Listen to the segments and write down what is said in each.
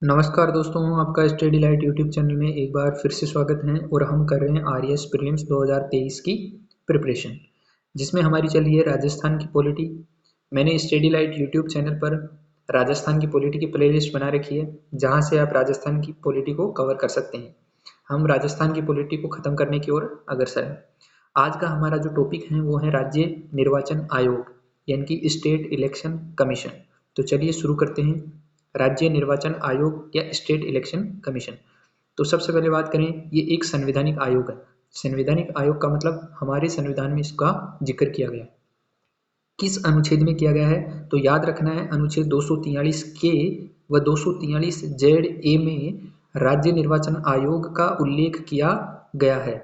नमस्कार दोस्तों, आपका स्टडी लाइट यूट्यूब चैनल में एक बार फिर से स्वागत है और हम कर रहे हैं आरएस प्रीलिम्स 2023 की प्रिपरेशन, जिसमें हमारी चल रही है राजस्थान की पॉलिटी। मैंने स्टडी लाइट यूट्यूब चैनल पर राजस्थान की पॉलिटी की प्लेलिस्ट बना रखी है, जहां से आप राजस्थान की पॉलिटी को कवर कर सकते हैं। हम राजस्थान की पॉलिटी को ख़त्म करने की ओर अग्रसर हैं। आज का हमारा जो टॉपिक है वो है राज्य निर्वाचन आयोग, यानी कि स्टेट इलेक्शन कमीशन। तो चलिए शुरू करते हैं। राज्य निर्वाचन आयोग या स्टेट इलेक्शन कमीशन। तो सबसे पहले बात करें, ये एक संवैधानिक आयोग है। संवैधानिक आयोग का मतलब हमारे संविधान में इसका जिक्र किया गया। किस अनुच्छेद में किया गया है? तो याद रखना है, अनुच्छेद 243 के व 243 जेड ए में राज्य निर्वाचन आयोग का उल्लेख किया गया है।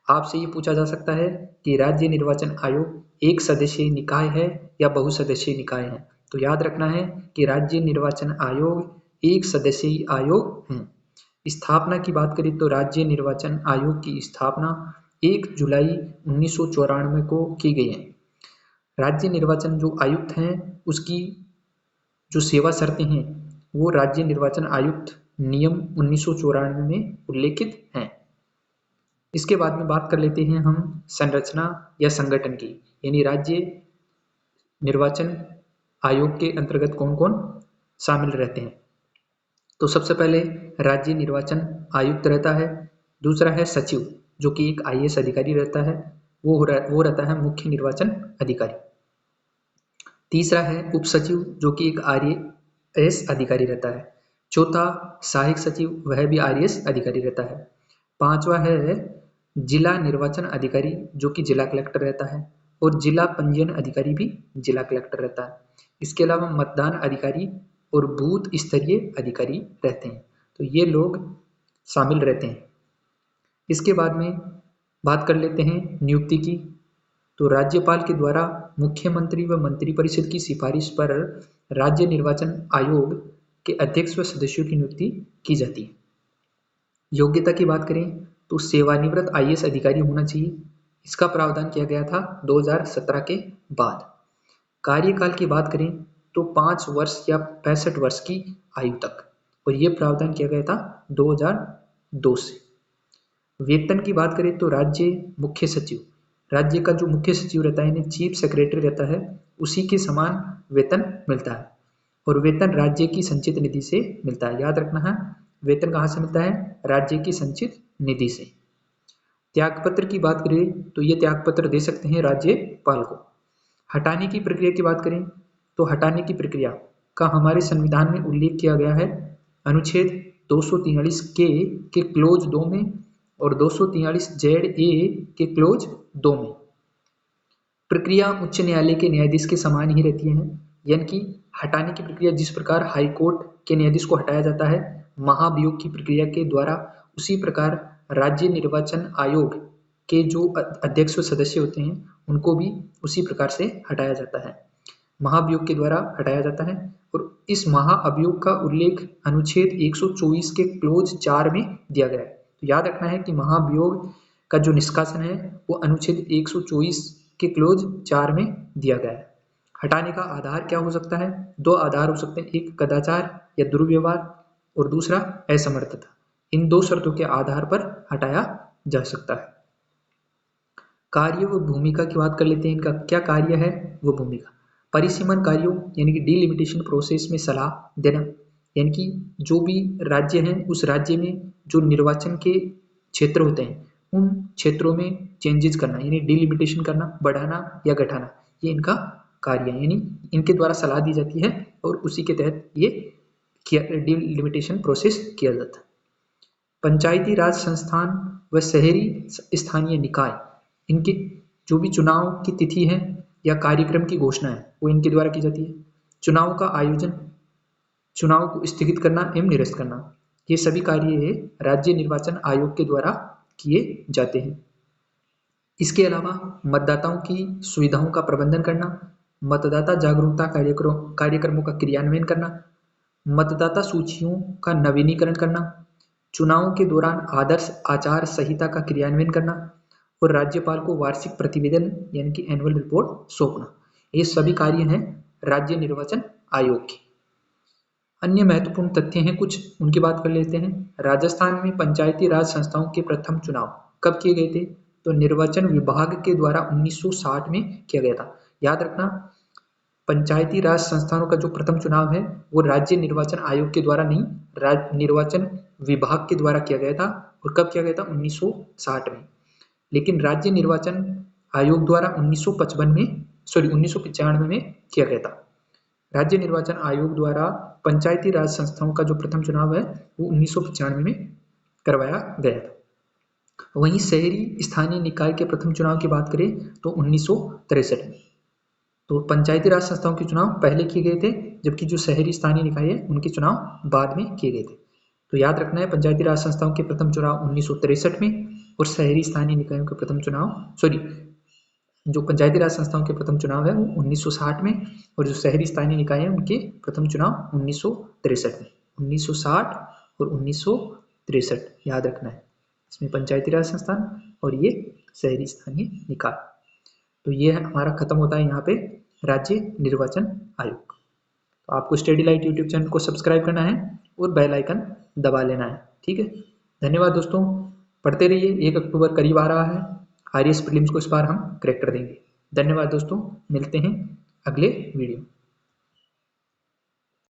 आपसे ये पूछा जा सकता है कि राज्य निर्वाचन आयोग एक सदस्यीय निकाय है या बहुसदस्यीय निकाय है। तो याद रखना है कि राज्य निर्वाचन आयोग एक सदस्यीय आयोग है। स्थापना की बात करें तो राज्य निर्वाचन आयोग की स्थापना 1 जुलाई 1994 को की गई है। राज्य निर्वाचन जो आयुक्त हैं उसकी जो सेवा शर्तें हैं वो राज्य निर्वाचन आयुक्त नियम 1994 में उल्लेखित हैं। इसके बाद में बात कर लेते हैं हम संरचना या संगठन की, यानी राज्य निर्वाचन आयोग के अंतर्गत कौन कौन शामिल रहते हैं। तो सबसे पहले राज्य निर्वाचन आयुक्त रहता है। दूसरा है सचिव, जो कि एक आईएएस अधिकारी रहता है, वो रहता है मुख्य निर्वाचन अधिकारी। तीसरा है उप सचिव, जो कि एक आरएएस अधिकारी रहता है। चौथा सहायक सचिव, वह भी आरएएस अधिकारी रहता है। पांचवा है जिला निर्वाचन अधिकारी, जो कि जिला कलेक्टर रहता है, और जिला पंजीयन अधिकारी भी जिला कलेक्टर रहता है। इसके अलावा मतदान अधिकारी और बूथ स्तरीय अधिकारी रहते हैं। तो ये लोग शामिल रहते हैं। इसके बाद में बात कर लेते हैं नियुक्ति की। तो राज्यपाल के द्वारा मुख्यमंत्री व मंत्रिपरिषद की सिफारिश पर राज्य निर्वाचन आयोग के अध्यक्ष व सदस्यों की नियुक्ति की जाती है। योग्यता की बात करें तो सेवानिवृत्त आईएएस अधिकारी होना चाहिए। इसका प्रावधान किया गया था 2017 के बाद। कार्यकाल की बात करें तो 5 वर्ष या 65 वर्ष की आयु तक, और ये प्रावधान किया गया था 2002 से। वेतन की बात करें तो राज्य मुख्य सचिव, राज्य का जो मुख्य सचिव रहता है यानी चीफ सेक्रेटरी रहता है, उसी के समान वेतन मिलता है, और वेतन राज्य की संचित निधि से मिलता है। याद रखना है, वेतन कहाँ से मिलता है? राज्य की संचित निधि से। त्यागपत्र की बात करें तो ये त्यागपत्र दे सकते हैं राज्यपाल को। हटाने की प्रक्रिया की बात करें तो हटाने की प्रक्रिया का हमारे संविधान में उल्लेख किया गया है अनुच्छेद 243 के क्लोज 2 में और 243 जेड ए के क्लोज 2 में। प्रक्रिया उच्च न्यायालय के न्यायाधीश के समान ही रहती है, यानी कि हटाने की प्रक्रिया जिस प्रकार हाईकोर्ट के न्यायाधीश को हटाया जाता है महाभियोग की प्रक्रिया के द्वारा, उसी प्रकार राज्य निर्वाचन आयोग के जो अध्यक्ष व सदस्य होते हैं उनको भी उसी प्रकार से हटाया जाता है, महाभियोग के द्वारा हटाया जाता है। और इस महाअभियोग का उल्लेख अनुच्छेद 124 के क्लोज 4 में दिया गया है। तो याद रखना है कि महाभियोग का जो निष्कासन है वो अनुच्छेद 124 के क्लोज 4 में दिया गया है। हटाने का आधार क्या हो सकता है? 2 आधार हो सकते हैं, एक कदाचार या दुर्व्यवहार और दूसरा असमर्थता। इन 2 शर्तों के आधार पर हटाया जा सकता है। कार्य व भूमिका की बात कर लेते हैं, इनका क्या कार्य है वो भूमिका। परिसीमन कार्यों यानी कि डिलिमिटेशन प्रोसेस में सलाह देना, यानी कि जो भी राज्य हैं उस राज्य में जो निर्वाचन के क्षेत्र होते हैं उन क्षेत्रों में चेंजेस करना, यानी डिलिमिटेशन करना, बढ़ाना या घटाना, ये इनका कार्य है। यानी इनके द्वारा सलाह दी जाती है और उसी के तहत ये डिलिमिटेशन प्रोसेस किया जाता है। पंचायती राज संस्थान व शहरी स्थानीय निकाय, इनके जो भी चुनाव की तिथि है या कार्यक्रम की घोषणा है वो इनके द्वारा की जाती है। चुनाव का आयोजन, चुनाव को स्थगित करना एवं निरस्त करना, ये सभी कार्य राज्य निर्वाचन आयोग के द्वारा किए जाते हैं। इसके अलावा मतदाताओं की सुविधाओं का प्रबंधन करना, मतदाता जागरूकता कार्यक्रमों का क्रियान्वयन करना, मतदाता सूचियों का नवीनीकरण करना, चुनावों के दौरान आदर्श आचार संहिता का क्रियान्वयन करना और राज्यपाल को वार्षिक प्रतिवेदन यानी कि एनुअल रिपोर्ट सौंपना, ये सभी कार्य हैं राज्य निर्वाचन आयोग के। अन्य महत्वपूर्ण तथ्य हैं कुछ, उनकी बात कर लेते हैं। राजस्थान में पंचायती राज संस्थाओं के प्रथम चुनाव कब किए गए थे? तो निर्वाचन विभाग के द्वारा 1960 में किया गया था। याद रखना, पंचायती राज संस्थानों का जो प्रथम चुनाव है वो राज्य निर्वाचन आयोग के द्वारा नहीं, निर्वाचन विभाग के द्वारा किया गया था। और कब किया गया था? 1960 में। लेकिन राज्य निर्वाचन आयोग द्वारा 1995 में किया गया था। राज्य निर्वाचन आयोग द्वारा पंचायती राज संस्थाओं का जो प्रथम चुनाव है वो 1995 में करवाया गया था। वहीं शहरी स्थानीय निकाय के प्रथम चुनाव की बात करें तो 1963 में। तो पंचायती राज संस्थाओं के चुनाव पहले किए गए थे, जबकि जो शहरी स्थानीय निकाय है उनके चुनाव बाद में किए गए थे। तो याद रखना है, पंचायती राज संस्थाओं के प्रथम चुनाव 1963 में और शहरी स्थानीय निकायों के प्रथम चुनाव जो पंचायती राज संस्थाओं के प्रथम चुनाव है वो 1960 में, और जो शहरी स्थानीय निकाय है उनके प्रथम चुनाव 1963 में। 1960 और 1963 याद रखना है। इसमें पंचायती राज संस्थान और ये शहरी स्थानीय निकाय। तो ये हमारा खत्म होता है यहाँ पे राज्य निर्वाचन आयोग। तो आपको स्टडी लाइट यूट्यूब चैनल को सब्सक्राइब करना है और बेल आइकन दबा लेना है। ठीक है, धन्यवाद दोस्तों, पढ़ते रहिए। 1 अक्टूबर करीब आ रहा है, आरएएस प्रीलिम्स को इस बार हम क्रैक कर देंगे। धन्यवाद दोस्तों, मिलते हैं अगले वीडियो।